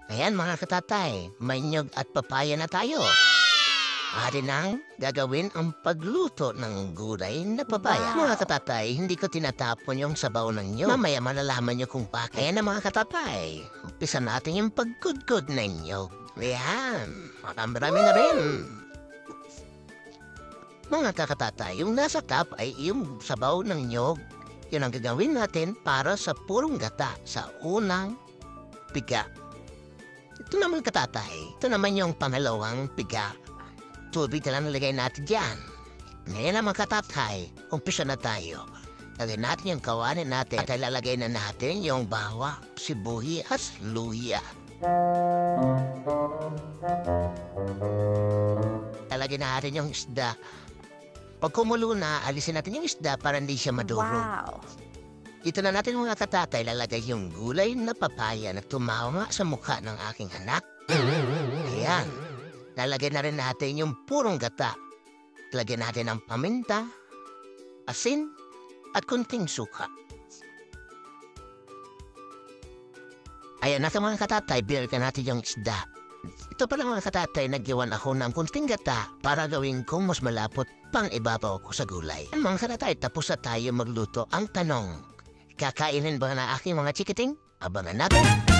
Ayan mga katatay, may niyog at papaya na tayo. Atin nang gagawin ang pagluto ng gulay na papaya. Wow. Mga katatay, hindi ko tinatapon yung sabaw ng niyog. Mamaya malalaman niyo kung bakit. Ayan na mga katatay, umpisa natin yung pagkudkod ng niyog. Ayan, marami na rin. Mga kakatatay, yung nasa cup ay yung sabaw ng niyog. Yun ang gagawin natin para sa purong gata sa unang piga. Ito naman katatay, ito naman yung pangalawang piga. Tubig na lang nalagay natin dyan. Ngayon naman katatay, umpisa na tayo. Lagay natin yung kawanin natin at ilalagay na natin yung bawang, sibuyas, luya. Lalagay natin yung isda. Pag kumulo na, alisin natin yung isda para hindi siya madurog. Wow. Ito na natin mga katatay, lalagay yung gulay na papaya na tumawa sa mukha ng aking anak. Ayan. Lalagay na rin natin yung purong gata. Lagyan natin ang paminta, asin, at kunting suka. Ayan na mga katatay, binalikan natin yung isda. Ito pala mga katatay, nagyawan ako ng kunting gata para gawin kong mas malapot pang ibabaw ko sa gulay. Mga katatay, tapos na tayo magluto. Ang tanong, kakainin ba na aking mga chikiting? Abangan natin!